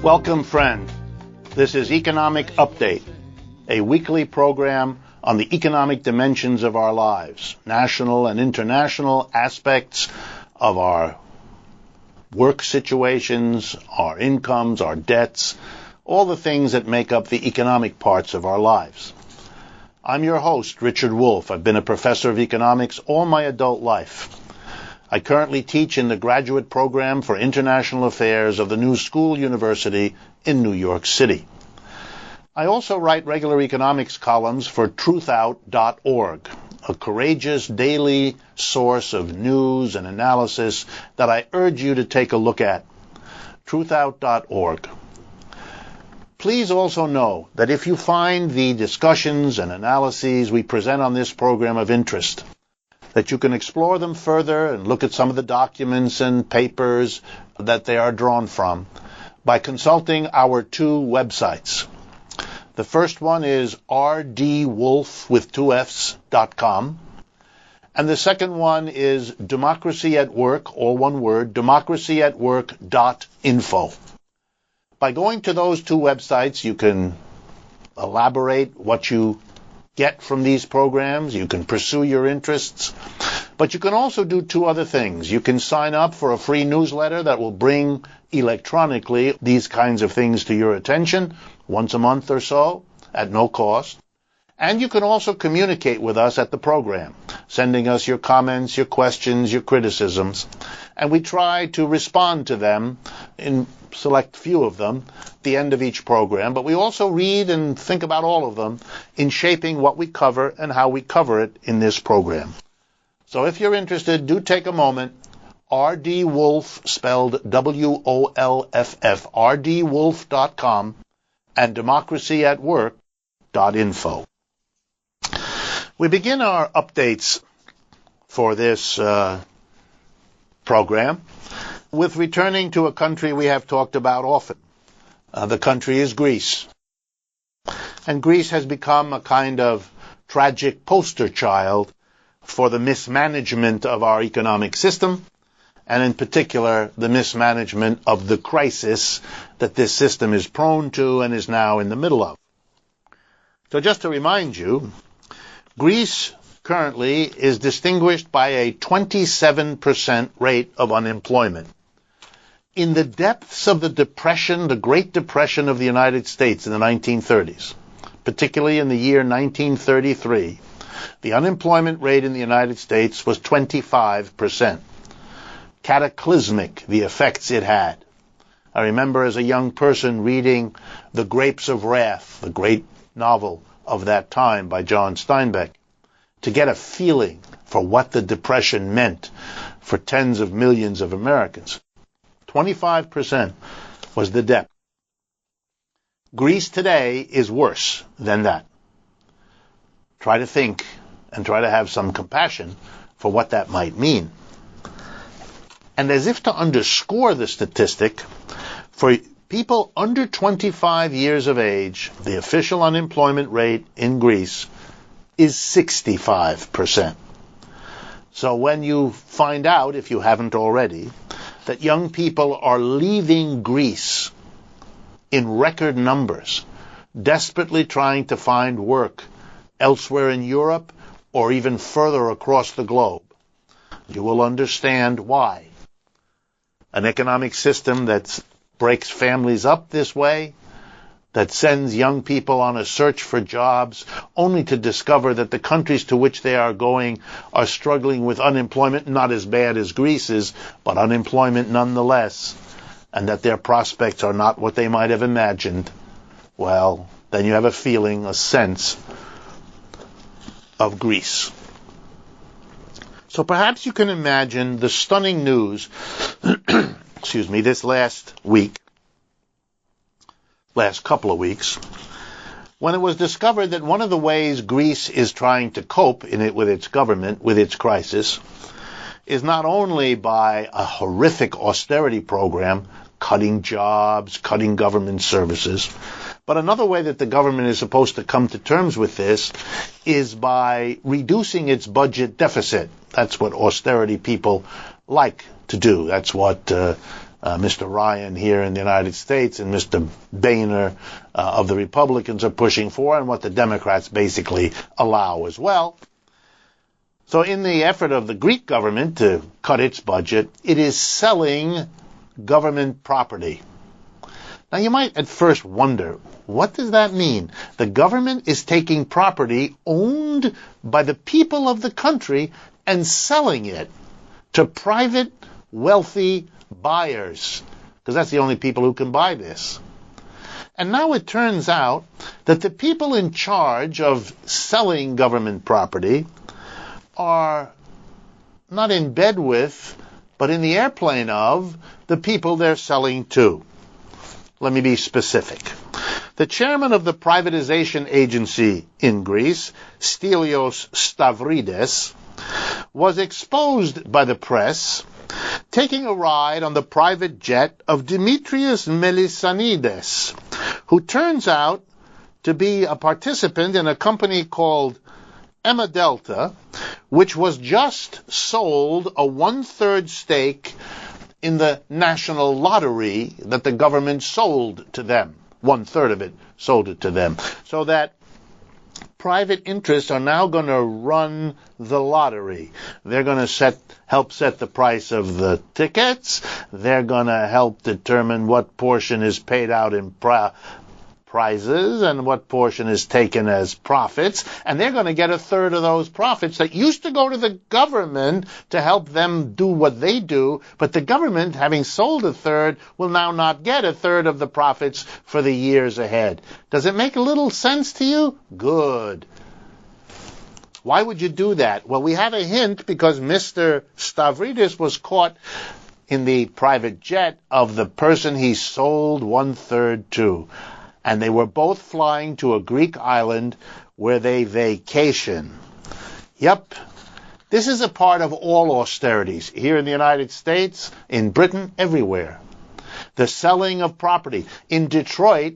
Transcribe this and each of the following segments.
Welcome, friend. This is Economic Update, a weekly program on the economic dimensions of our lives, national and international aspects of our work situations, our incomes, our debts, all the things that make up the economic parts of our lives. I'm your host, Richard Wolff. I've been a professor of economics all my adult life. I currently teach in the graduate program for international affairs of the New School University in New York City. I also write regular economics columns for truthout.org, a courageous daily source of news and analysis that I urge you to take a look at. Truthout.org. Please also know that if you find the discussions and analyses we present on this program of interest, that you can explore them further and look at some of the documents and papers that they are drawn from by consulting our two websites. The first one is rdwolff.com, and the second one is Democracy at Work, all one word, democracyatwork.info. By going to those two websites, you can elaborate what you get from these programs. You can pursue your interests. But you can also do two other things. You can sign up for a free newsletter that will bring electronically these kinds of things to your attention once a month or so at no cost. And you can also communicate with us at the program, sending us your comments, your questions, your criticisms. And we try to respond to them in select few of them at the end of each program. But we also read and think about all of them in shaping what we cover and how we cover it in this program. So if you're interested, do take a moment. RD Wolff, spelled W-O-L-F-F, rdwolff.com, and democracyatwork.info. We begin our updates for this program with returning to a country we have talked about often. The country is Greece. And Greece has become a kind of tragic poster child for the mismanagement of our economic system, and in particular, the mismanagement of the crisis that this system is prone to and is now in the middle of. So just to remind you, Greece currently is distinguished by a 27% rate of unemployment. In the depths of the Depression, the Great Depression of the United States in the 1930s, particularly in the year 1933, the unemployment rate in the United States was 25%. Cataclysmic, the effects it had. I remember as a young person reading The Grapes of Wrath, the great novel of that time by John Steinbeck, to get a feeling for what the Depression meant for tens of millions of Americans. 25% was the depth. Greece today is worse than that. Try to think and try to have some compassion for what that might mean. And as if to underscore the statistic, for people under 25 years of age, the official unemployment rate in Greece is 65%. So when you find out, if you haven't already, that young people are leaving Greece in record numbers, desperately trying to find work elsewhere in Europe or even further across the globe, you will understand why. An economic system that breaks families up this way, that sends young people on a search for jobs only to discover that the countries to which they are going are struggling with unemployment, not as bad as Greece's, but unemployment nonetheless, and that their prospects are not what they might have imagined, well, then you have a feeling, a sense of Greece. So perhaps you can imagine the stunning news, this last couple of weeks, when it was discovered that one of the ways Greece is trying to cope with its government, with its crisis, is not only by a horrific austerity program, cutting jobs, cutting government services, but another way that the government is supposed to come to terms with this is by reducing its budget deficit. That's what austerity people like to do. That's what Mr. Ryan here in the United States and Mr. Boehner of the Republicans are pushing for, and what the Democrats basically allow as well. So in the effort of the Greek government to cut its budget, it is selling government property. Now you might at first wonder, what does that mean? The government is taking property owned by the people of the country and selling it to private, wealthy buyers, because that's the only people who can buy this. And now it turns out that the people in charge of selling government property are not in bed with, but in the airplane of, the people they're selling to. Let me be specific. The chairman of the privatization agency in Greece, Stelios Stavridis, was exposed by the press taking a ride on the private jet of Dimitrios Melisanides, who turns out to be a participant in a company called Emma Delta, which was just sold a 1/3 stake in the national lottery that the government sold to them. 1/3 of it sold it to them. So that private interests are now going to run the lottery. They're going to help set the price of the tickets. They're going to help determine what portion is paid out in prizes and what portion is taken as profits. And they're going to get 1/3 of those profits that used to go to the government to help them do what they do. But the government, having sold 1/3, will now not get 1/3 of the profits for the years ahead. Does it make a little sense to you? Good. Why would you do that? Well, we have a hint because Mr. Stavridis was caught in the private jet of the person he sold 1/3 to. And they were both flying to a Greek island where they vacation. Yep, this is a part of all austerities, here in the United States, in Britain, everywhere. The selling of property. In Detroit,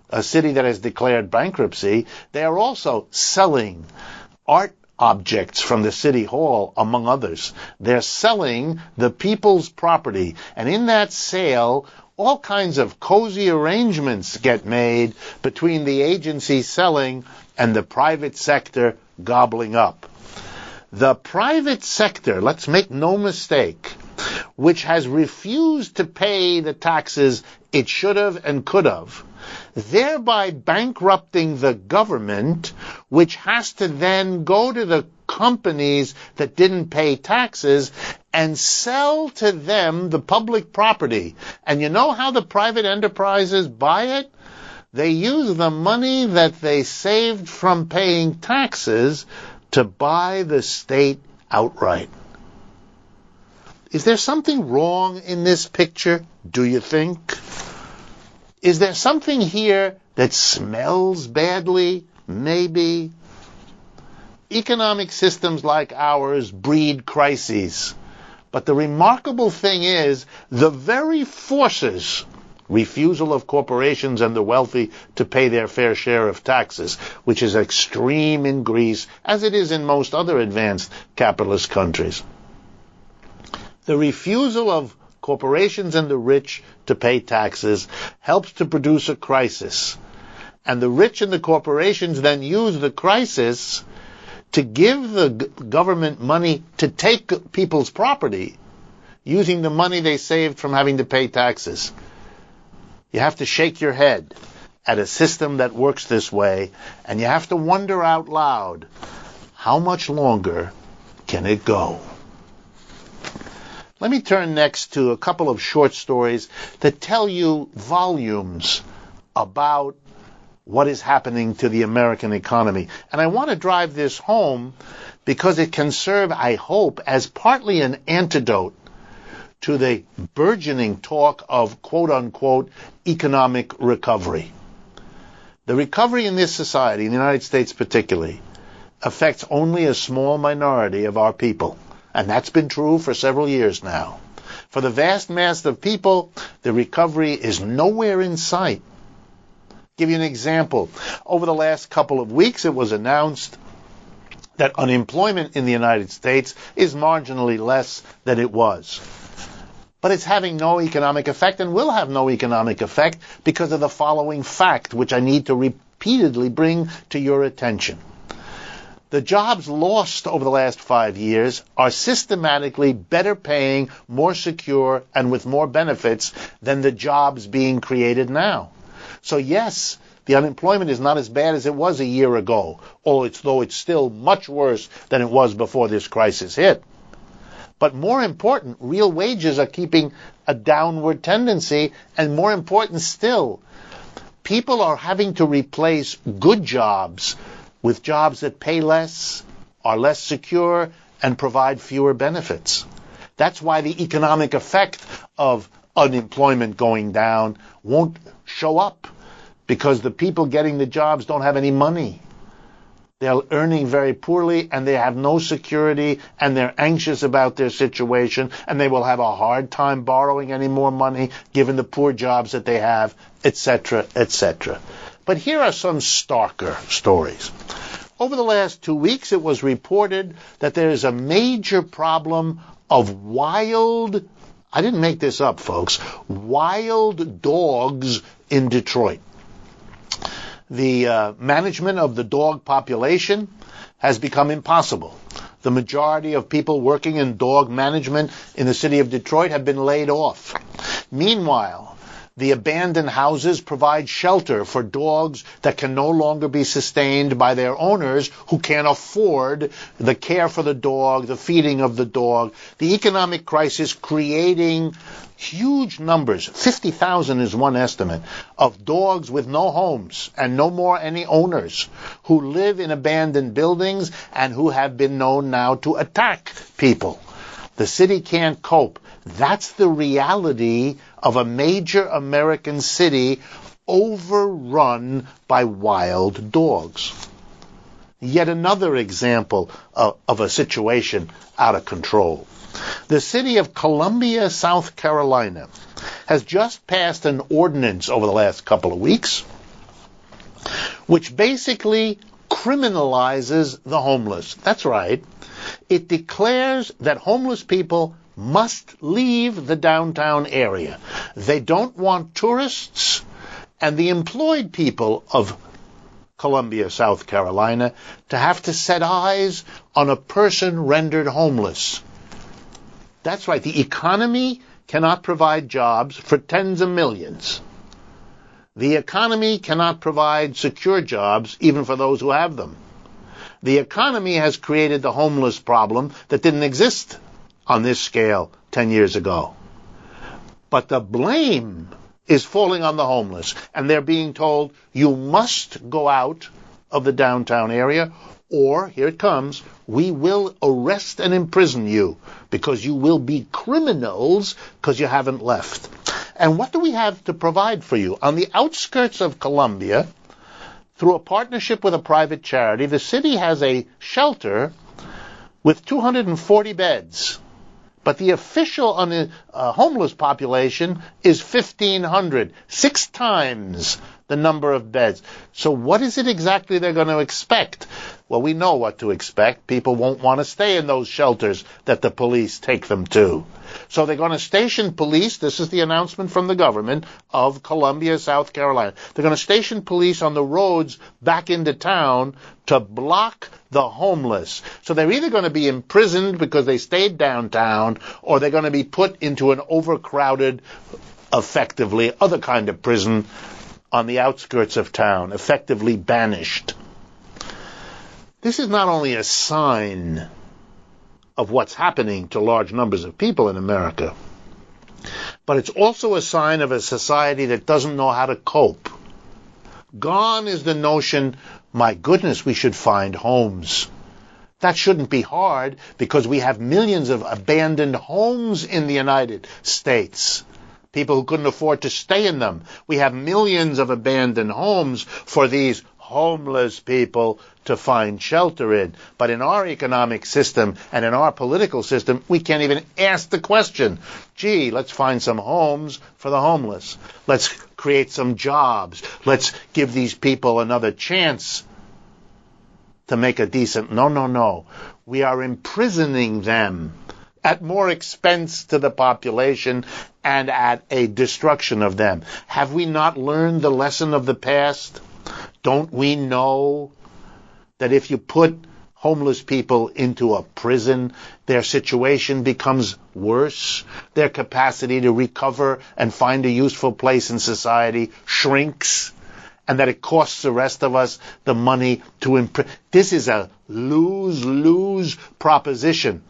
a city that has declared bankruptcy, they are also selling art objects from the city hall, among others. They're selling the people's property, and in that sale, all kinds of cozy arrangements get made between the agency selling and the private sector gobbling up. The private sector, let's make no mistake, which has refused to pay the taxes it should have and could have, thereby bankrupting the government, which has to then go to the companies that didn't pay taxes and sell to them the public property. And you know how the private enterprises buy it? They use the money that they saved from paying taxes to buy the state outright. Is there something wrong in this picture, do you think? Is there something here that smells badly? Maybe. Economic systems like ours breed crises. But the remarkable thing is, the very forces, refusal of corporations and the wealthy to pay their fair share of taxes, which is extreme in Greece, as it is in most other advanced capitalist countries. The refusal of corporations and the rich to pay taxes helps to produce a crisis. And the rich and the corporations then use the crisis to give the government money to take people's property, using the money they saved from having to pay taxes. You have to shake your head at a system that works this way, and you have to wonder out loud, how much longer can it go? Let me turn next to a couple of short stories that tell you volumes about what is happening to the American economy. And I want to drive this home because it can serve, I hope, as partly an antidote to the burgeoning talk of quote-unquote economic recovery. The recovery in this society, in the United States particularly, affects only a small minority of our people. And that's been true for several years now. For the vast mass of people, the recovery is nowhere in sight. Give you an example. Over the last couple of weeks, it was announced that unemployment in the United States is marginally less than it was. But it's having no economic effect and will have no economic effect because of the following fact, which I need to repeatedly bring to your attention. The jobs lost over the last 5 years are systematically better paying, more secure, and with more benefits than the jobs being created now. So yes, the unemployment is not as bad as it was a year ago, though it's still much worse than it was before this crisis hit. But more important, real wages are keeping a downward tendency, and more important still, people are having to replace good jobs with jobs that pay less, are less secure, and provide fewer benefits. That's why the economic effect of unemployment going down won't show up, because the people getting the jobs don't have any money. They're earning very poorly, and they have no security, and they're anxious about their situation, and they will have a hard time borrowing any more money given the poor jobs that they have, etc., etc. But here are some starker stories. Over the last 2 weeks, it was reported that there is a major problem of wild, I didn't make this up, folks, wild dogs in Detroit. The management of the dog population has become impossible. The majority of people working in dog management in the city of Detroit have been laid off. Meanwhile, the abandoned houses provide shelter for dogs that can no longer be sustained by their owners who can't afford the care for the dog, the feeding of the dog. The economic crisis creating huge numbers, 50,000 is one estimate, of dogs with no homes and no more any owners who live in abandoned buildings and who have been known now to attack people. The city can't cope. That's the reality of a major American city overrun by wild dogs. Yet another example of a situation out of control. The city of Columbia, South Carolina, has just passed an ordinance over the last couple of weeks, which basically criminalizes the homeless. That's right. It declares that homeless people must leave the downtown area. They don't want tourists, and the employed people of Columbia, South Carolina, to have to set eyes on a person rendered homeless. That's right, the economy cannot provide jobs for tens of millions. The economy cannot provide secure jobs even for those who have them. The economy has created the homeless problem that didn't exist on this scale 10 years ago. But the blame is falling on the homeless, and they're being told, you must go out of the downtown area, or, here it comes, we will arrest and imprison you, because you will be criminals because you haven't left. And what do we have to provide for you? On the outskirts of Columbia, through a partnership with a private charity, the city has a shelter with 240 beds. But the official homeless population is 1,500, 6 times the number of beds. So what is it exactly they're going to expect? Well, we know what to expect. People won't want to stay in those shelters that the police take them to. So they're going to station police. This is the announcement from the government of Columbia, South Carolina. They're going to station police on the roads back into town to block the homeless. So they're either going to be imprisoned because they stayed downtown, or they're going to be put into an overcrowded, effectively other kind of prison on the outskirts of town, effectively banished. This is not only a sign of what's happening to large numbers of people in America, but it's also a sign of a society that doesn't know how to cope. Gone is the notion, my goodness, we should find homes. That shouldn't be hard because we have millions of abandoned homes in the United States. People who couldn't afford to stay in them. We have millions of abandoned homes for these homeless people to find shelter in. But in our economic system and in our political system, we can't even ask the question, gee, let's find some homes for the homeless. Let's create some jobs. Let's give these people another chance to make a decent... No. We are imprisoning them at more expense to the population and at a destruction of them. Have we not learned the lesson of the past? Don't we know that if you put homeless people into a prison, their situation becomes worse? Their capacity to recover and find a useful place in society shrinks, and that it costs the rest of us the money to imprison. This is a lose-lose proposition,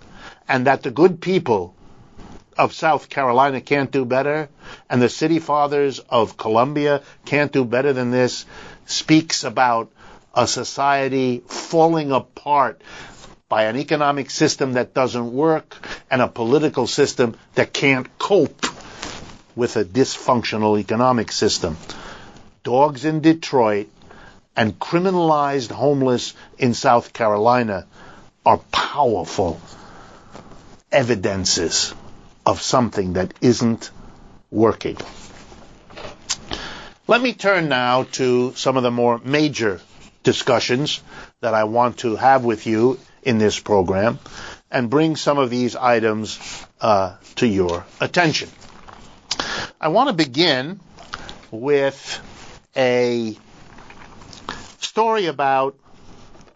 and that the good people of South Carolina can't do better, and the city fathers of Columbia can't do better than this, speaks about a society falling apart by an economic system that doesn't work and a political system that can't cope with a dysfunctional economic system. Dogs in Detroit and criminalized homeless in South Carolina are powerful evidences of something that isn't working. Let me turn now to some of the more major discussions that I want to have with you in this program and bring some of these items to your attention. I want to begin with a story about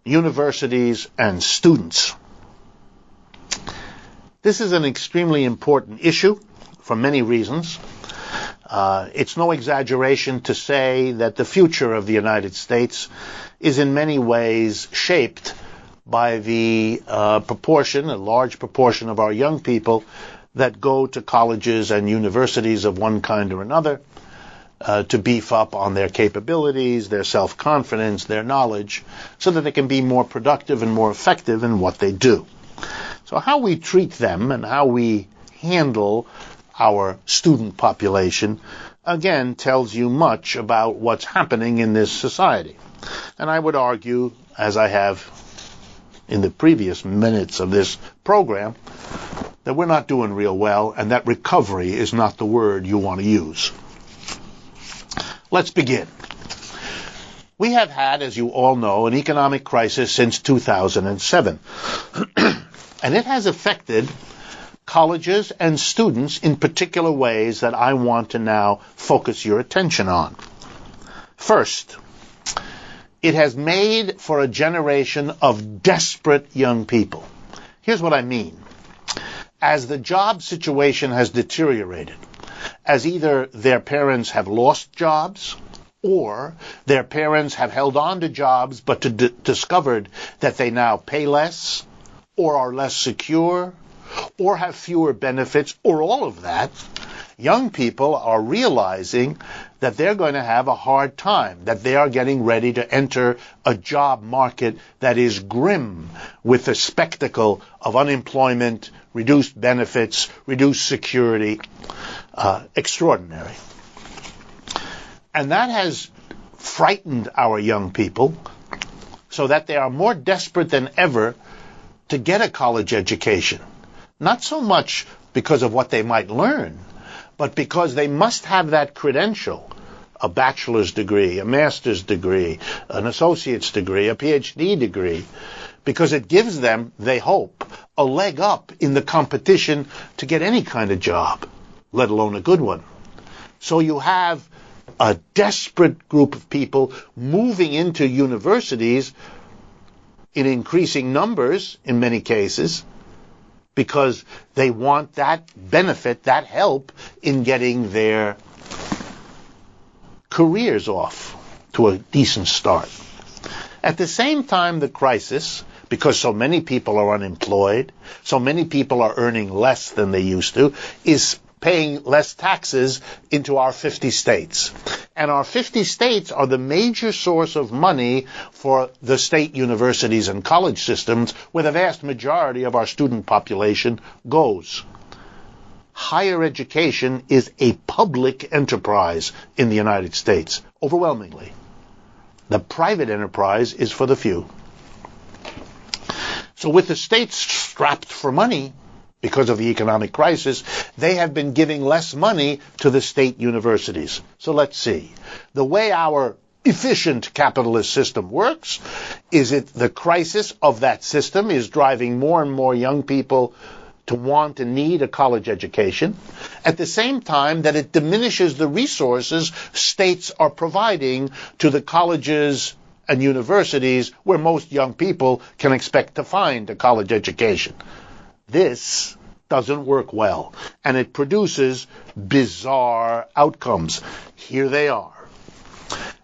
universities and students. This is an extremely important issue for many reasons. It's no exaggeration to say that the future of the United States is in many ways shaped by the a large proportion of our young people that go to colleges and universities of one kind or another to beef up on their capabilities, their self-confidence, their knowledge, so that they can be more productive and more effective in what they do. So how we treat them and how we handle our student population, again, tells you much about what's happening in this society. And I would argue, as I have in the previous minutes of this program, that we're not doing real well and that recovery is not the word you want to use. Let's begin. We have had, as you all know, an economic crisis since 2007. And it has affected colleges and students in particular ways that I want to now focus your attention on. First, it has made for a generation of desperate young people. Here's what I mean. As the job situation has deteriorated, as either their parents have lost jobs or their parents have held on to jobs but discovered that they now pay less or are less secure or have fewer benefits, or all of that, young people are realizing that they're going to have a hard time, that they are getting ready to enter a job market that is grim with the spectacle of unemployment, reduced benefits, reduced security, extraordinary. And that has frightened our young people so that they are more desperate than ever to get a college education. Not so much because of what they might learn, but because they must have that credential, a bachelor's degree, a master's degree, an associate's degree, a PhD degree, because it gives them, they hope, a leg up in the competition to get any kind of job, let alone a good one. So you have a desperate group of people moving into universities in increasing numbers in many cases, because they want that benefit, that help in getting their careers off to a decent start. At the same time, the crisis, because so many people are unemployed, so many people are earning less than they used to, is paying less taxes into our 50 states. And our 50 states are the major source of money for the state universities and college systems where the vast majority of our student population goes. Higher education is a public enterprise in the United States, overwhelmingly. The private enterprise is for the few. So with the states strapped for money, because of the economic crisis, they have been giving less money to the state universities. So let's see. The way our efficient capitalist system works is the crisis of that system is driving more and more young people to want and need a college education, at the same time that it diminishes the resources states are providing to the colleges and universities where most young people can expect to find a college education. This doesn't work well, and it produces bizarre outcomes. Here they are.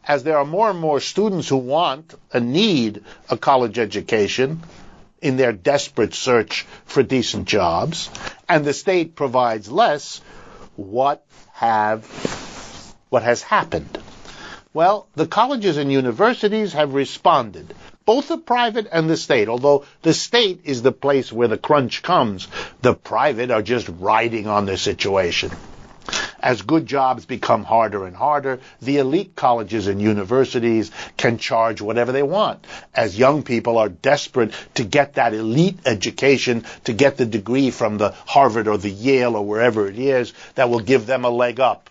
As there are more and more students who want and need a college education in their desperate search for decent jobs, and the state provides less, what has happened? Well, the colleges and universities have responded, both the private and the state. Although the state is the place where the crunch comes, the private are just riding on the situation. As good jobs become harder and harder, the elite colleges and universities can charge whatever they want. As young people are desperate to get that elite education, to get the degree from the Harvard or the Yale or wherever it is, that will give them a leg up.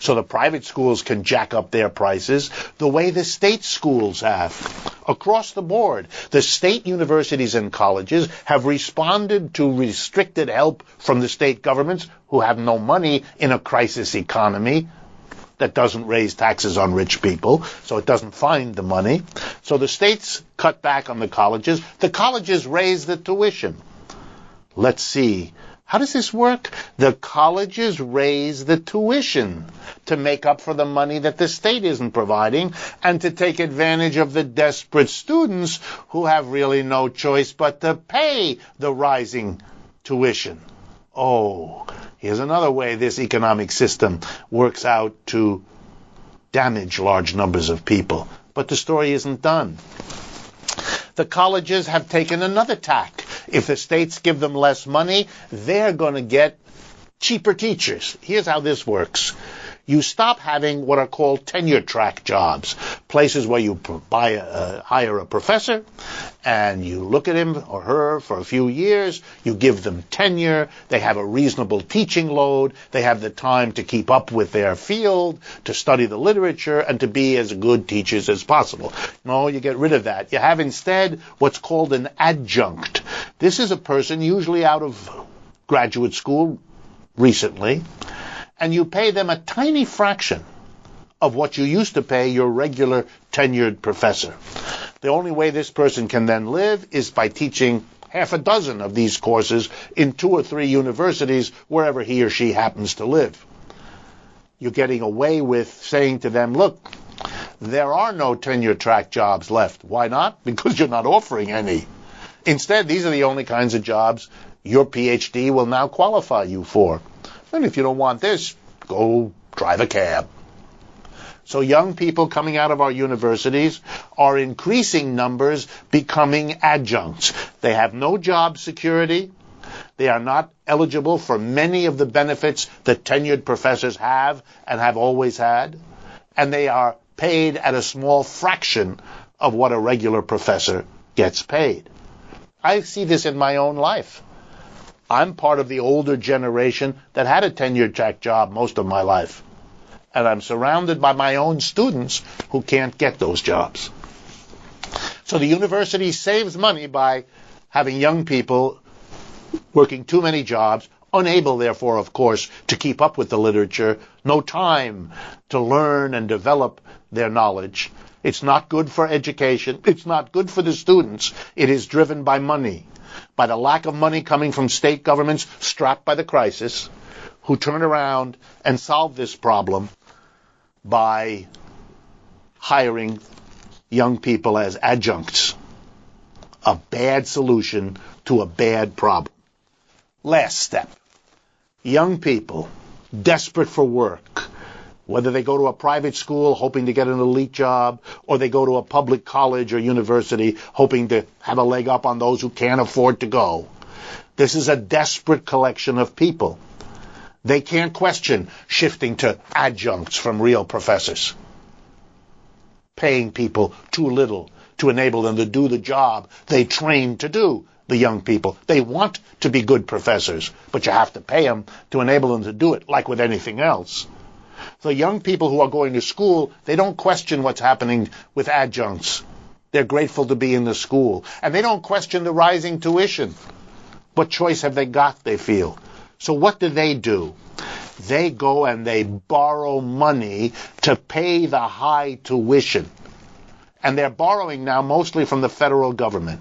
So the private schools can jack up their prices the way the state schools have. Across the board, the state universities and colleges have responded to restricted help from the state governments, who have no money in a crisis economy that doesn't raise taxes on rich people, so it doesn't find the money. So the states cut back on the colleges raise the tuition. Let's see. How does this work? The colleges raise the tuition to make up for the money that the state isn't providing and to take advantage of the desperate students who have really no choice but to pay the rising tuition. Oh, here's another way this economic system works out to damage large numbers of people. But the story isn't done. The colleges have taken another tack. If the states give them less money, they're going to get cheaper teachers. Here's how this works. You stop having what are called tenure-track jobs, places where you hire a professor, and you look at him or her for a few years, you give them tenure, they have a reasonable teaching load, they have the time to keep up with their field, to study the literature, and to be as good teachers as possible. No, you get rid of that. You have instead what's called an adjunct. This is a person usually out of graduate school recently, and you pay them a tiny fraction of what you used to pay your regular tenured professor. The only way this person can then live is by teaching half a dozen of these courses in 2 or 3 universities wherever he or she happens to live. You're getting away with saying to them, look, there are no tenure-track jobs left. Why not? Because you're not offering any. Instead, these are the only kinds of jobs your PhD will now qualify you for. And if you don't want this, go drive a cab. So young people coming out of our universities are increasing numbers becoming adjuncts. They have no job security. They are not eligible for many of the benefits that tenured professors have and have always had. And they are paid at a small fraction of what a regular professor gets paid. I see this in my own life. I'm part of the older generation that had a tenure-track job most of my life. And I'm surrounded by my own students who can't get those jobs. So the university saves money by having young people working too many jobs, unable, therefore, of course, to keep up with the literature, no time to learn and develop their knowledge. It's not good for education. It's not good for the students. It is driven by money, by the lack of money coming from state governments strapped by the crisis, who turn around and solve this problem by hiring young people as adjuncts. A bad solution to a bad problem. Last step. Young people, desperate for work, whether they go to a private school hoping to get an elite job, or they go to a public college or university hoping to have a leg up on those who can't afford to go. This is a desperate collection of people. They can't question shifting to adjuncts from real professors, paying people too little to enable them to do the job they trained to do, the young people. They want to be good professors, but you have to pay them to enable them to do it, like with anything else. The young people who are going to school, they don't question what's happening with adjuncts. They're grateful to be in the school. And they don't question the rising tuition. What choice have they got, they feel? So what do? They go and they borrow money to pay the high tuition. And they're borrowing now mostly from the federal government.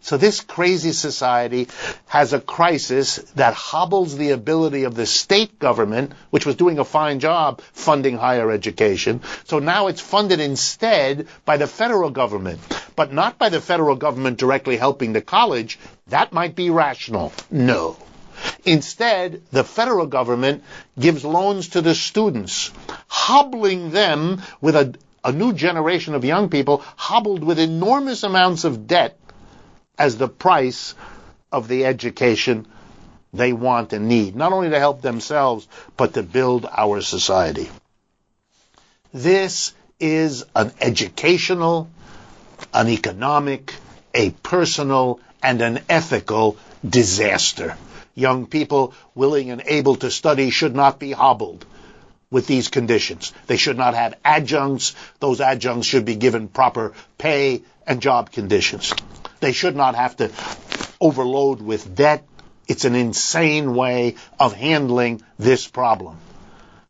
So this crazy society has a crisis that hobbles the ability of the state government, which was doing a fine job funding higher education. So now it's funded instead by the federal government, but not by the federal government directly helping the college. That might be rational. No. Instead, the federal government gives loans to the students, hobbling them with a new generation of young people, hobbled with enormous amounts of debt as the price of the education they want and need, not only to help themselves, but to build our society. This is an educational, an economic, a personal, and an ethical disaster. Young people willing and able to study should not be hobbled with these conditions. They should not have adjuncts. Those adjuncts should be given proper pay and job conditions. They should not have to overload with debt. It's an insane way of handling this problem.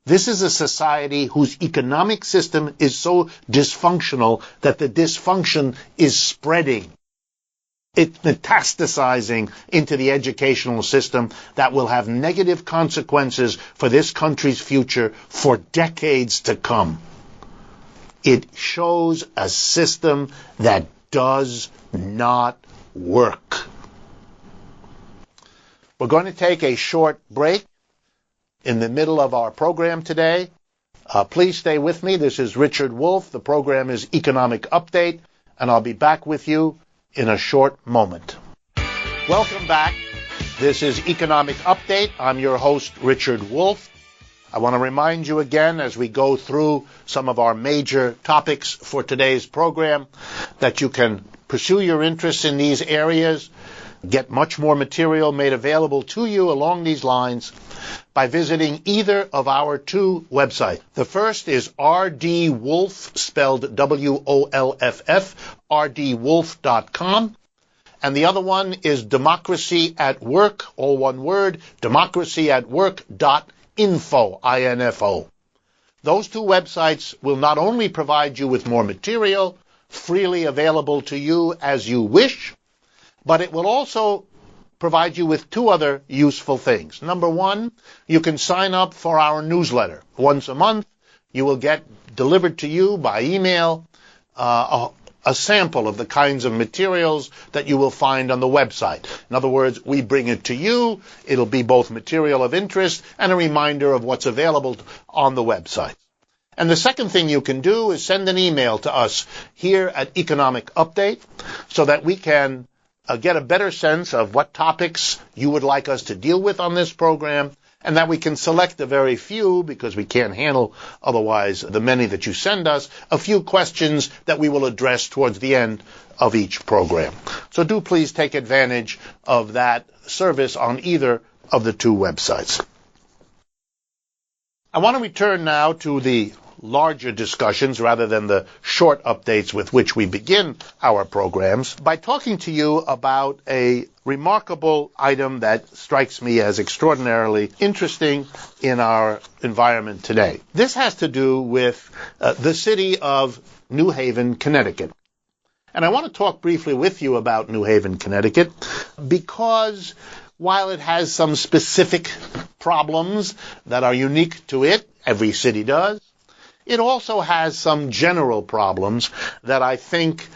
This is a society whose economic system is so dysfunctional that the dysfunction is spreading. It's metastasizing into the educational system that will have negative consequences for this country's future for decades to come. It shows a system that does not work. We're going to take a short break in the middle of our program today. Please stay with me. This is Richard Wolff. The program is Economic Update, and I'll be back with you in a short moment. Welcome back. This is Economic Update. I'm your host, Richard Wolff. I want to remind you again, as we go through some of our major topics for today's program, that you can pursue your interests in these areas, get much more material made available to you along these lines by visiting either of our two websites. The first is RD Wolff, spelled W-O-L-F-F, rdwolff.com. And the other one is Democracy at Work, all one word, democracyatwork.info, I-N-F-O. Those two websites will not only provide you with more material, freely available to you as you wish, but it will also provide you with two other useful things. Number one, you can sign up for our newsletter. Once a month, you will get delivered to you by email a sample of the kinds of materials that you will find on the website. In other words, we bring it to you. It'll be both material of interest and a reminder of what's available on the website. And the second thing you can do is send an email to us here at Economic Update so that we can get a better sense of what topics you would like us to deal with on this program, and that we can select a very few, because we can't handle otherwise the many that you send us, a few questions that we will address towards the end of each program. So do please take advantage of that service on either of the two websites. I want to return now to the larger discussions rather than the short updates with which we begin our programs by talking to you about a remarkable item that strikes me as extraordinarily interesting in our environment today. This has to do with the city of New Haven, Connecticut. And I want to talk briefly with you about New Haven, Connecticut, because while it has some specific problems that are unique to it, every city does, it also has some general problems that I think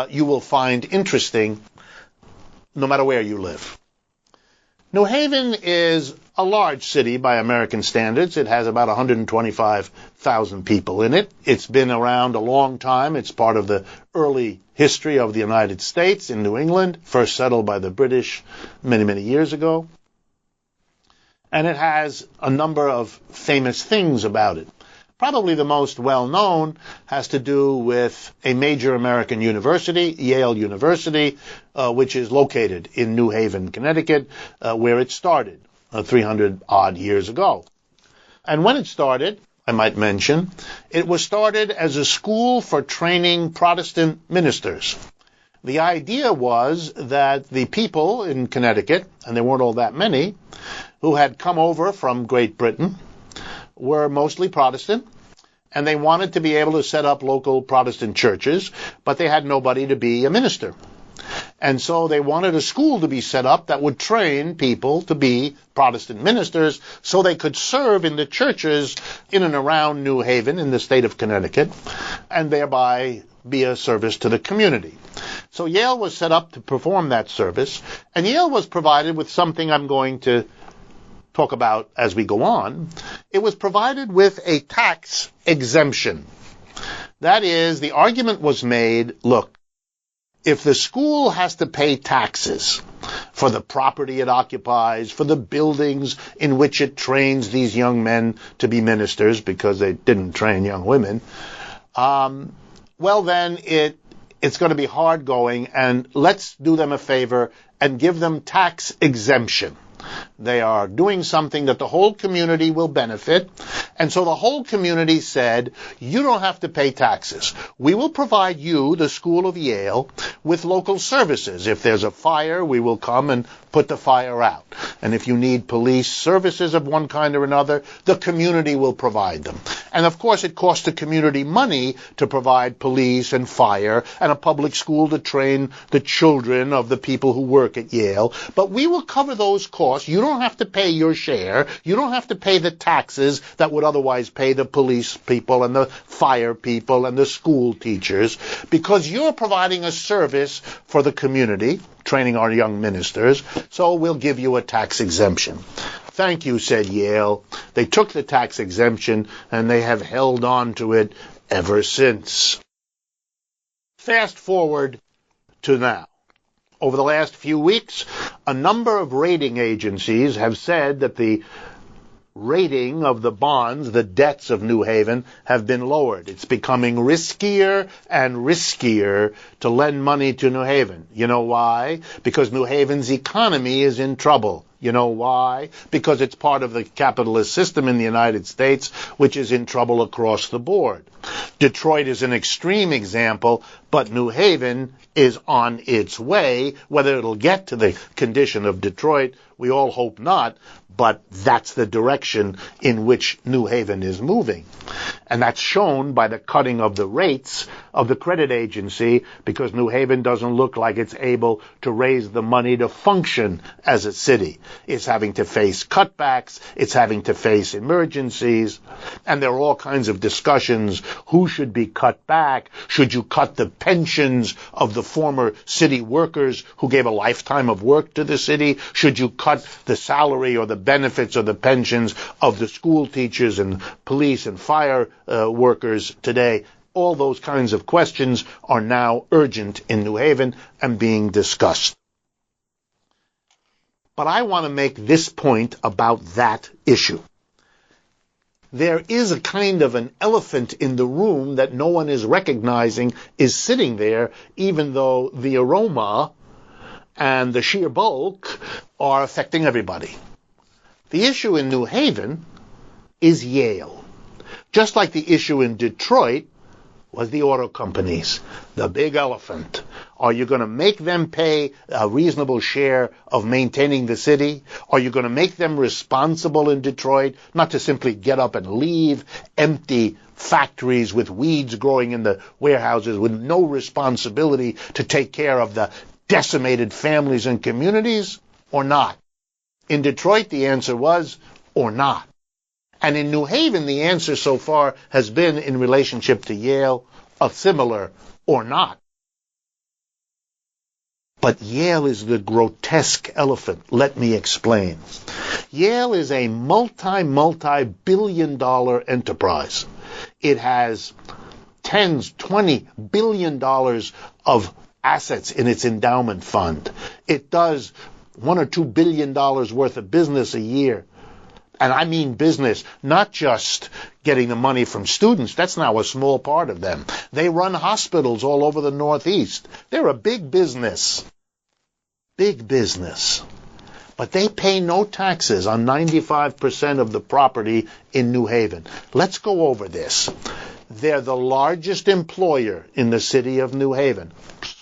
you will find interesting no matter where you live. New Haven is a large city by American standards. It has about 125,000 people in it. It's been around a long time. It's part of the early history of the United States in New England, first settled by the British many, many years ago. And it has a number of famous things about it. Probably the most well-known has to do with a major American university, Yale University, which is located in New Haven, Connecticut, where it started 300-odd years ago. And when it started, I might mention, it was started as a school for training Protestant ministers. The idea was that the people in Connecticut, and there weren't all that many, who had come over from Great Britain were mostly Protestant, and they wanted to be able to set up local Protestant churches, but they had nobody to be a minister. And so they wanted a school to be set up that would train people to be Protestant ministers so they could serve in the churches in and around New Haven in the state of Connecticut, and thereby be a service to the community. So Yale was set up to perform that service, and Yale was provided with something I'm going to talk about as we go on. It was provided with a tax exemption. That is, the argument was made, look, if the school has to pay taxes for the property it occupies, for the buildings in which it trains these young men to be ministers, because they didn't train young women, well then it's going to be hard going, and let's do them a favor and give them tax exemption. They are doing something that the whole community will benefit. And so the whole community said, you don't have to pay taxes. We will provide you, the School of Yale, with local services. If there's a fire, we will come and put the fire out. And if you need police services of one kind or another, the community will provide them. And of course, it costs the community money to provide police and fire and a public school to train the children of the people who work at Yale. But we will cover those costs. You don't have to pay your share. You don't have to pay the taxes that would otherwise pay the police people and the fire people and the school teachers, because you're providing a service for the community, training our young ministers, so we'll give you a tax exemption. Thank you, said Yale. They took the tax exemption, and they have held on to it ever since. Fast forward to now. Over the last few weeks, a number of rating agencies have said that the rating of the bonds, the debts of New Haven, have been lowered. It's becoming riskier and riskier to lend money to New Haven. You know why? Because New Haven's economy is in trouble. You know why? Because it's part of the capitalist system in the United States, which is in trouble across the board. Detroit is an extreme example, but New Haven is on its way. Whether it'll get to the condition of Detroit, we all hope not, but that's the direction in which New Haven is moving. And that's shown by the cutting of the rates of the credit agency, because New Haven doesn't look like it's able to raise the money to function as a city. It's having to face cutbacks, it's having to face emergencies, and there are all kinds of discussions. Who should be cut back? Should you cut the pensions of the former city workers who gave a lifetime of work to the city? Should you cut the salary or the benefits or the pensions of the school teachers and police and fire workers today? All those kinds of questions are now urgent in New Haven and being discussed. But I want to make this point about that issue. There is a kind of an elephant in the room that no one is recognizing is sitting there, even though the aroma and the sheer bulk are affecting everybody. The issue in New Haven is Yale. Just like the issue in Detroit was the auto companies, the big elephant. Are you going to make them pay a reasonable share of maintaining the city? Are you going to make them responsible in Detroit, not to simply get up and leave empty factories with weeds growing in the warehouses with no responsibility to take care of the decimated families and communities, or not? In Detroit, the answer was, or not. And in New Haven, the answer so far has been, in relationship to Yale, a similar or not. But Yale is the grotesque elephant. Let me explain. Yale is a multi-billion-dollar enterprise. It has $10-20 billion of assets in its endowment fund. It does $1 or $2 billion worth of business a year. And I mean business, not just getting the money from students. That's now a small part of them. They run hospitals all over the Northeast. They're a big business. Big business. But they pay no taxes on 95% of the property in New Haven. Let's go over this. They're the largest employer in the city of New Haven.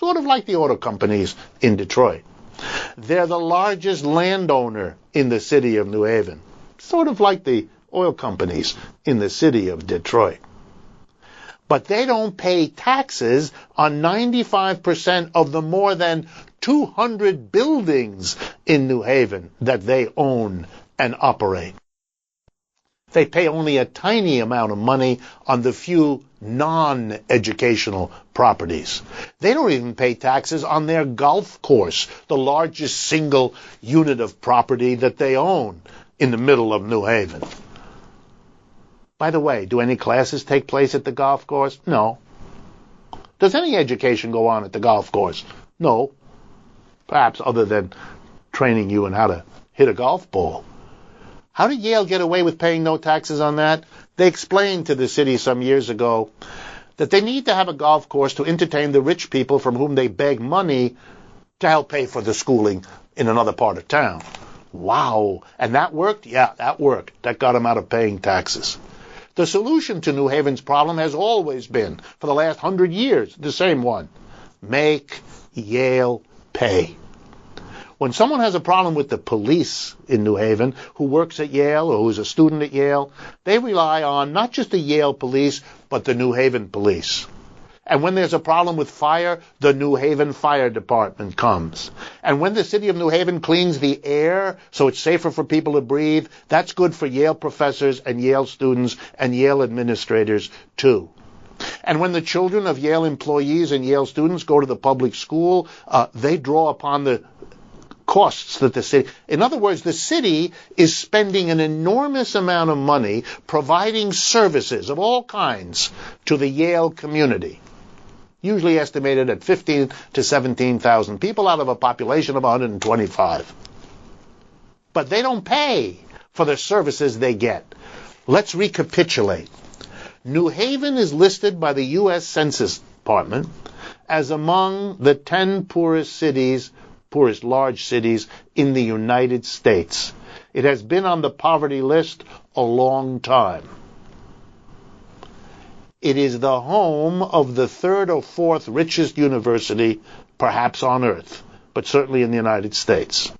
sort of like the auto companies in Detroit. They're the largest landowner in the city of New Haven, sort of like the oil companies in the city of Detroit. But they don't pay taxes on 95% of the more than 200 buildings in New Haven that they own and operate. They pay only a tiny amount of money on the few non-educational properties. They don't even pay taxes on their golf course, the largest single unit of property that they own in the middle of New Haven. By the way, do any classes take place at the golf course? No. Does any education go on at the golf course? No. Perhaps other than training you in how to hit a golf ball. How did Yale get away with paying no taxes on that? They explained to the city some years ago that they need to have a golf course to entertain the rich people from whom they beg money to help pay for the schooling in another part of town. Wow. And that worked? Yeah, that worked. That got them out of paying taxes. The solution to New Haven's problem has always been, for the last 100 years, the same one. Make Yale pay. When someone has a problem with the police in New Haven who works at Yale or who's a student at Yale, they rely on not just the Yale police, but the New Haven police. And when there's a problem with fire, the New Haven Fire Department comes. And when the city of New Haven cleans the air so it's safer for people to breathe, that's good for Yale professors and Yale students and Yale administrators too. And when the children of Yale employees and Yale students go to the public school, they draw upon the costs that the city... In other words, the city is spending an enormous amount of money providing services of all kinds to the Yale community, usually estimated at 15 to 17,000 people out of a population of 125. But they don't pay for the services they get. Let's recapitulate. New Haven is listed by the U.S. Census Department as among the 10 poorest large cities in the United States. It has been on the poverty list a long time. It is the home of the third or fourth richest university, perhaps on earth, but certainly in the United States.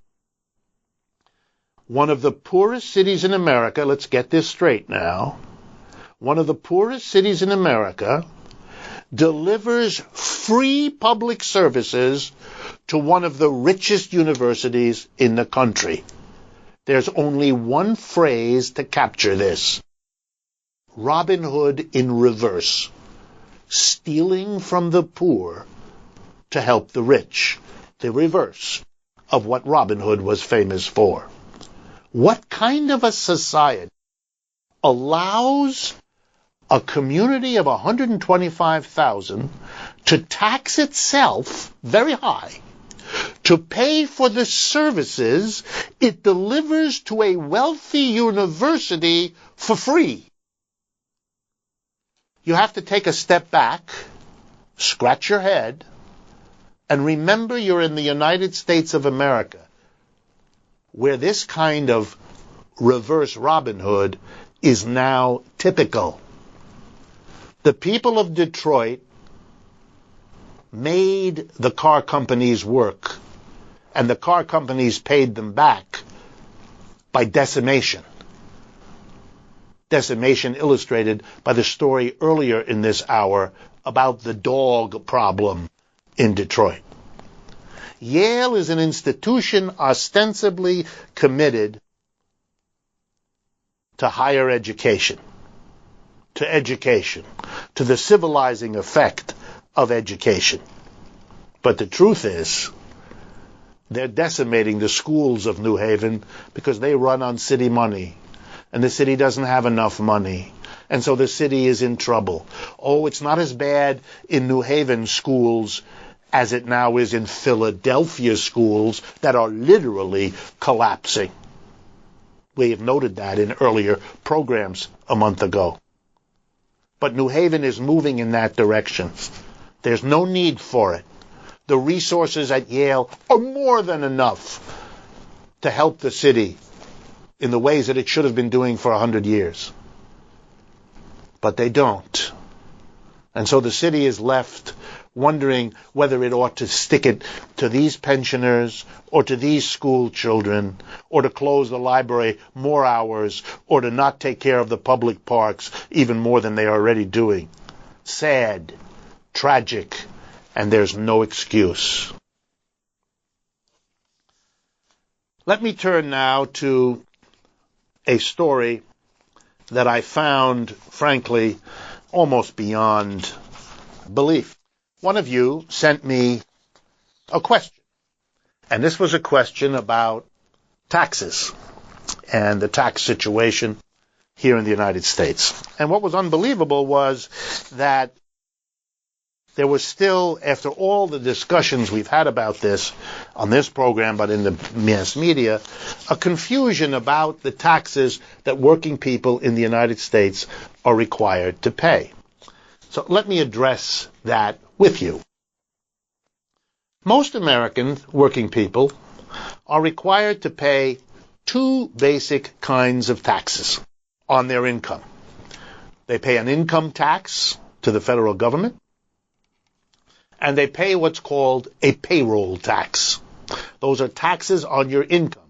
One of the poorest cities in America, let's get this straight now, one of the poorest cities in America delivers free public services to one of the richest universities in the country. There's only one phrase to capture this. Robin Hood in reverse. Stealing from the poor to help the rich. The reverse of what Robin Hood was famous for. What kind of a society allows a community of 125,000 to tax itself very high to pay for the services it delivers to a wealthy university for free? You have to take a step back, scratch your head, and remember you're in the United States of America, where this kind of reverse Robin Hood is now typical. The people of Detroit made the car companies work, and the car companies paid them back by decimation. Decimation illustrated by the story earlier in this hour about the dog problem in Detroit. Yale is an institution ostensibly committed to higher education, to the civilizing effect of education. But the truth is, they're decimating the schools of New Haven because they run on city money, and the city doesn't have enough money, and so the city is in trouble. Oh, it's not as bad in New Haven schools as it now is in Philadelphia schools that are literally collapsing. We have noted that in earlier programs a month ago. But New Haven is moving in that direction. There's no need for it. The resources at Yale are more than enough to help the city in the ways that it should have been doing for 100 years. But they don't. And so the city is left wondering whether it ought to stick it to these pensioners or to these school children, or to close the library more hours, or to not take care of the public parks even more than they are already doing. Sad, tragic, and there's no excuse. Let me turn now to a story that I found, frankly, almost beyond belief. One of you sent me a question, and this was a question about taxes and the tax situation here in the United States. And what was unbelievable was that there was still, after all the discussions we've had about this on this program, but in the mass media, a confusion about the taxes that working people in the United States are required to pay. So let me address that with you. Most American working people are required to pay two basic kinds of taxes on their income. They pay an income tax to the federal government, and they pay what's called a payroll tax. Those are taxes on your income.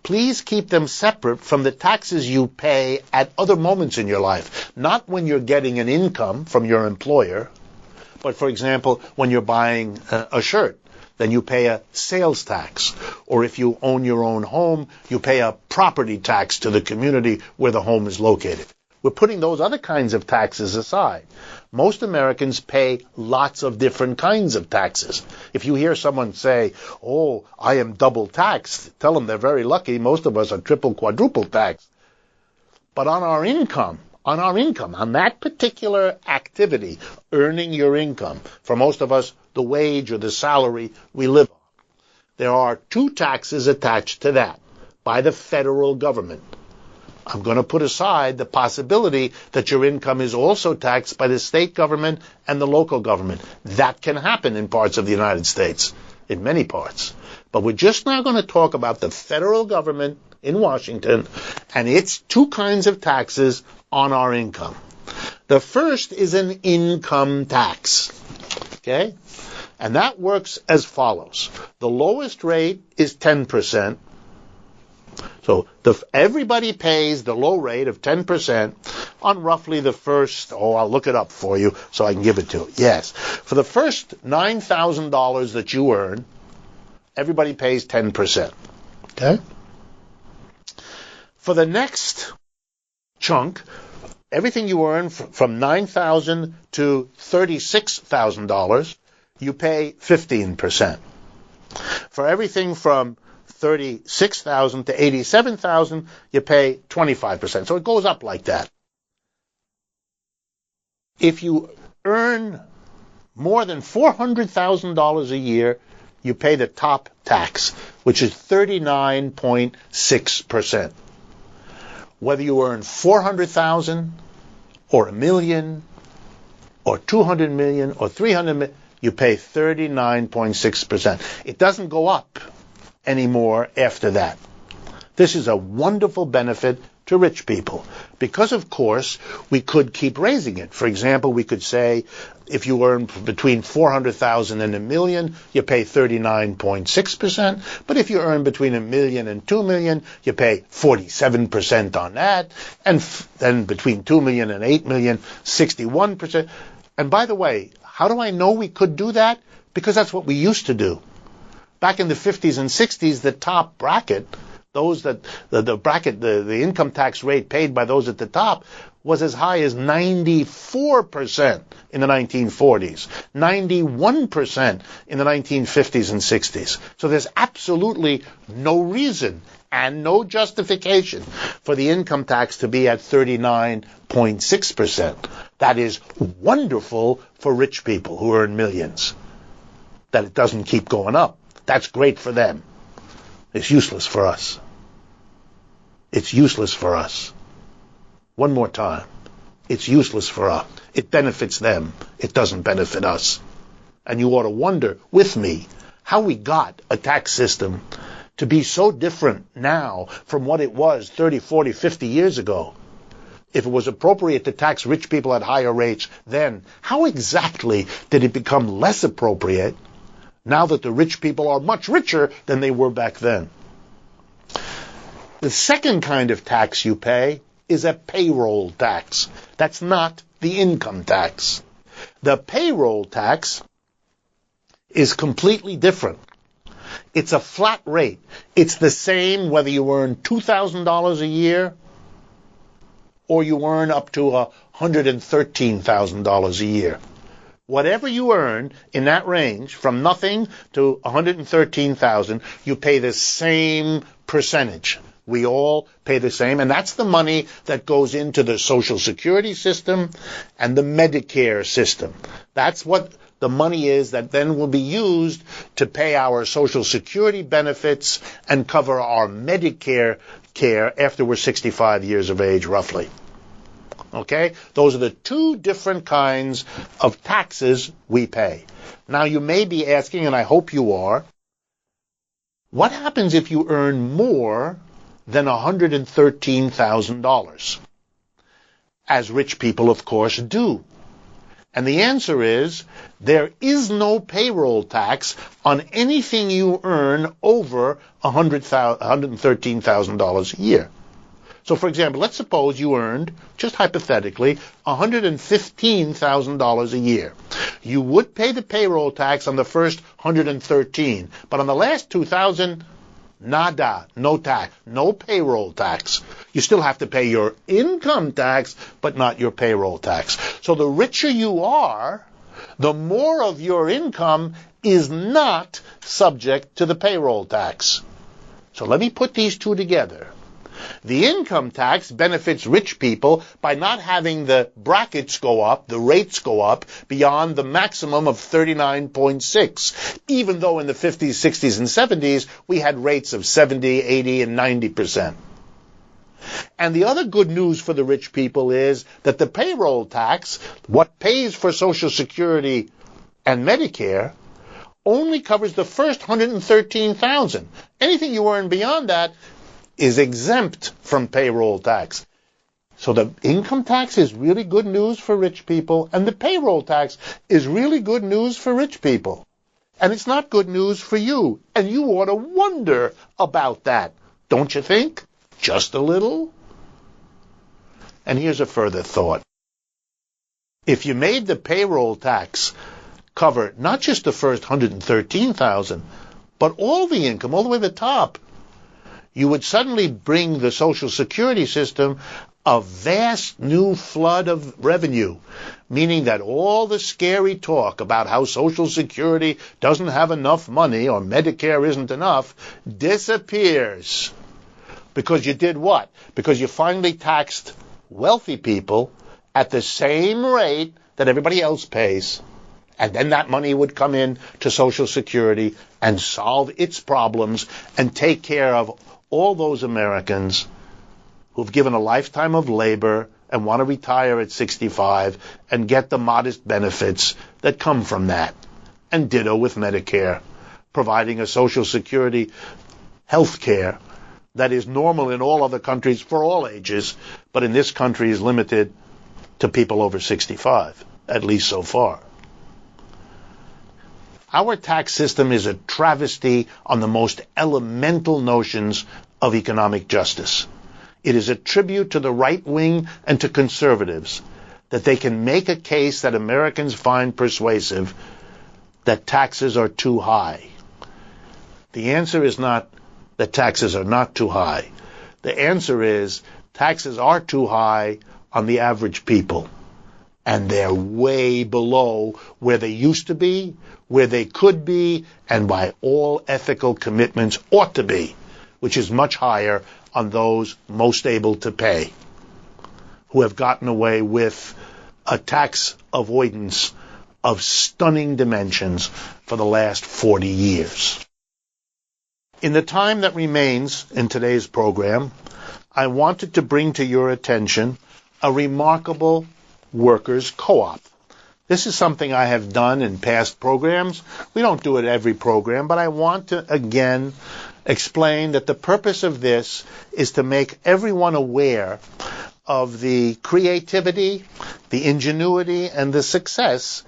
Please keep them separate from the taxes you pay at other moments in your life. Not when you're getting an income from your employer, but for example, when you're buying a shirt, then you pay a sales tax. Or if you own your own home, you pay a property tax to the community where the home is located. We're putting those other kinds of taxes aside. Most Americans pay lots of different kinds of taxes. If you hear someone say, "Oh, I am double taxed," tell them they're very lucky. Most of us are triple, quadruple taxed. But on our income, on that particular activity, earning your income, for most of us, the wage or the salary we live on, there are two taxes attached to that by the federal government. I'm going to put aside the possibility that your income is also taxed by the state government and the local government. That can happen in parts of the United States, in many parts. But we're just now going to talk about the federal government in Washington and its two kinds of taxes on our income. The first is an income tax. Okay? And that works as follows. The lowest rate is 10%. So everybody pays the low rate of 10% on roughly the first, I'll look it up for you so I can give it to you. Yes. For the first $9,000 that you earn, everybody pays 10%. Okay? For the next chunk, everything you earn from $9,000 to $36,000, you pay 15%. For everything from $36,000 to $87,000, you pay 25%. So it goes up like that. If you earn more than $400,000 a year, you pay the top tax, which is 39.6%. Whether you earn $400,000 or $1 million or $200 million or $300 million, you pay 39.6%. It doesn't go up anymore after that. This is a wonderful benefit to rich people because, of course, we could keep raising it. For example, we could say if you earn between $400,000 and $1 million, you pay 39.6%. But if you earn between $1 million and $2 million, you pay 47% on that. And then between $2 million and $8 million, 61%. And by the way, how do I know we could do that? Because that's what we used to do. Back in the 50s and 60s, the top bracket, those that the income tax rate paid by those at the top was as high as 94% in the 1940s, 91% in the 1950s and 60s. So there's absolutely no reason and no justification for the income tax to be at 39.6%. That is wonderful for rich people who earn millions, that it doesn't keep going up. That's great for them. It's useless for us. It's useless for us. One more time. It's useless for us. It benefits them. It doesn't benefit us. And you ought to wonder with me how we got a tax system to be so different now from what it was 30, 40, 50 years ago. if it was appropriate to tax rich people at higher rates then, how exactly did it become less appropriate now that the rich people are much richer than they were back then? The second kind of tax you pay is a payroll tax. That's not the income tax. The payroll tax is completely different. It's a flat rate. It's the same whether you earn $2,000 a year or you earn up to $113,000 a year. Whatever you earn in that range, from nothing to $113,000, you pay the same percentage. We all pay the same, and that's the money that goes into the Social Security system and the Medicare system. That's what the money is that then will be used to pay our Social Security benefits and cover our Medicare care after we're 65 years of age, roughly. Okay? Those are the two different kinds of taxes we pay. Now, you may be asking, and I hope you are, what happens if you earn more than $113,000? As rich people, of course, do. And the answer is, there is no payroll tax on anything you earn over $113,000 a year. So, for example, let's suppose you earned, just hypothetically, $115,000 a year. You would pay the payroll tax on the first $113,000, but on the last $2,000, nada, no tax, no payroll tax. You still have to pay your income tax, but not your payroll tax. So the richer you are, the more of your income is not subject to the payroll tax. So let me put these two together. The income tax benefits rich people by not having the brackets go up, the rates go up, beyond the maximum of 39.6, even though in the 50s, 60s, and 70s we had rates of 70, 80, and 90%. And the other good news for the rich people is that the payroll tax, what pays for Social Security and Medicare, only covers the first $113,000. Anything you earn beyond that is exempt from payroll tax. So the income tax is really good news for rich people, and the payroll tax is really good news for rich people. And it's not good news for you, and you ought to wonder about that, don't you think? Just a little? And here's a further thought. If you made the payroll tax cover not just the first $113,000, but all the income, all the way to the top, you would suddenly bring the Social Security system a vast new flood of revenue, meaning that all the scary talk about how Social Security doesn't have enough money or Medicare isn't enough disappears. Because you did what? Because you finally taxed wealthy people at the same rate that everybody else pays. And then that money would come in to Social Security and solve its problems and take care of all those Americans who've given a lifetime of labor and want to retire at 65 and get the modest benefits that come from that. And ditto with Medicare, providing a Social Security health care that is normal in all other countries for all ages, but in this country is limited to people over 65, at least so far. Our tax system is a travesty on the most elemental notions of economic justice. It is a tribute to the right wing and to conservatives that they can make a case that Americans find persuasive that taxes are too high. The answer is not that taxes are not too high. The answer is taxes are too high on the average people. And they're way below where they used to be, where they could be, and by all ethical commitments ought to be, which is much higher on those most able to pay, who have gotten away with a tax avoidance of stunning dimensions for the last 40 years. In the time that remains in today's program, I wanted to bring to your attention a remarkable workers' co-op. This is something I have done in past programs. We don't do it every program, but I want to again explain that the purpose of this is to make everyone aware of the creativity, the ingenuity, and the success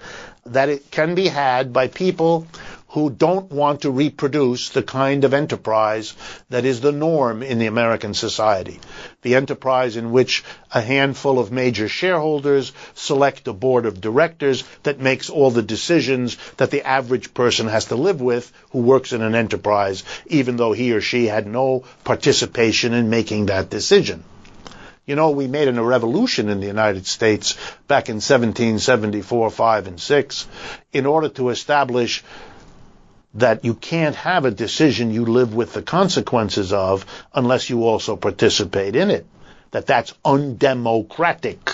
that it can be had by people who don't want to reproduce the kind of enterprise that is the norm in the American society. The enterprise in which a handful of major shareholders select a board of directors that makes all the decisions that the average person has to live with who works in an enterprise, even though he or she had no participation in making that decision. You know, we made a revolution in the United States back in 1774, 5, and 6 in order to establish that you can't have a decision you live with the consequences of unless you also participate in it. That's undemocratic.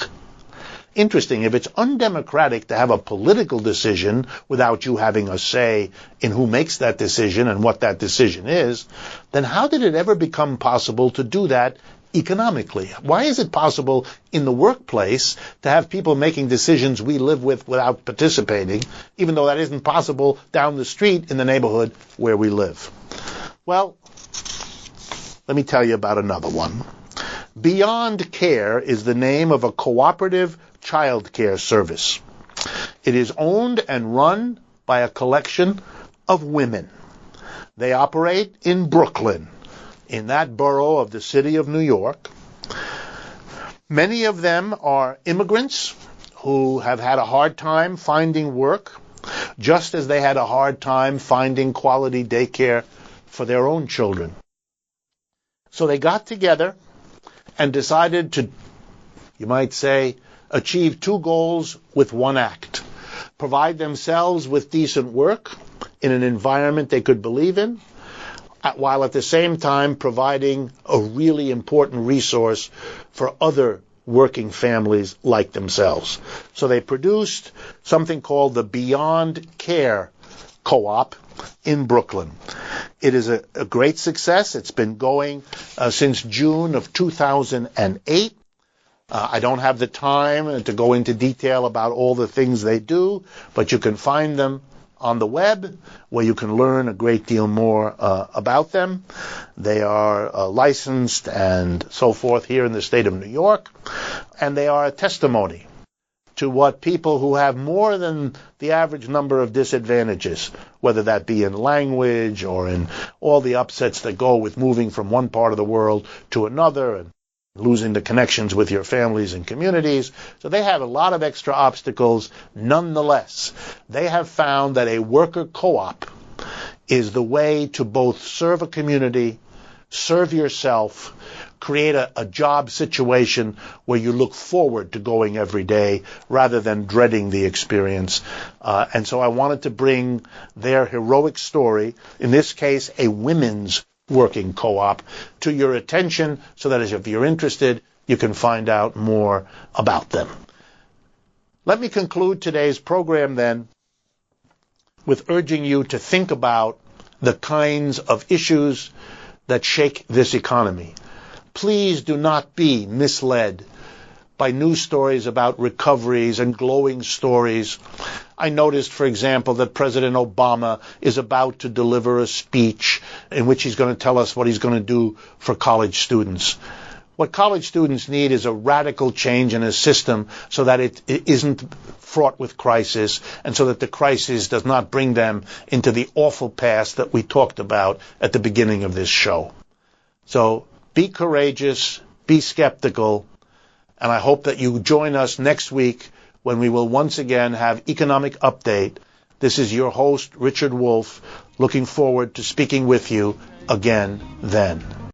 Interesting, if it's undemocratic to have a political decision without you having a say in who makes that decision and what that decision is, then how did it ever become possible to do that economically? Why is it possible in the workplace to have people making decisions we live with without participating, even though that isn't possible down the street in the neighborhood where we live? Well, let me tell you about another one. Beyond Care is the name of a cooperative child care service. It is owned and run by a collection of women. They operate in Brooklyn, in that borough of the city of New York. Many of them are immigrants who have had a hard time finding work, just as they had a hard time finding quality daycare for their own children. So they got together and decided to, you might say, achieve two goals with one act. Provide themselves with decent work in an environment they could believe in, while at the same time providing a really important resource for other working families like themselves. So they produced something called the Beyond Care Co-op in Brooklyn. It is a great success. It's been going since June of 2008. I don't have the time to go into detail about all the things they do, but you can find them on the web, where you can learn a great deal more about them. They are licensed and so forth here in the state of New York, and they are a testimony to what people who have more than the average number of disadvantages, whether that be in language or in all the upsets that go with moving from one part of the world to another and losing the connections with your families and communities. So they have a lot of extra obstacles. Nonetheless, they have found that a worker co-op is the way to both serve a community, serve yourself, create a job situation where you look forward to going every day rather than dreading the experience. And so I wanted to bring their heroic story, in this case a women's working co-op, to your attention so that if you're interested, you can find out more about them. Let me conclude today's program then with urging you to think about the kinds of issues that shake this economy. Please do not be misled by news stories about recoveries and glowing stories. I noticed, for example, that President Obama is about to deliver a speech in which he's going to tell us what he's going to do for college students. What college students need is a radical change in a system so that it isn't fraught with crisis and so that the crisis does not bring them into the awful past that we talked about at the beginning of this show. So be courageous, be skeptical, and I hope that you join us next week when we will once again have Economic Update. This is your host, Richard Wolff, looking forward to speaking with you again then.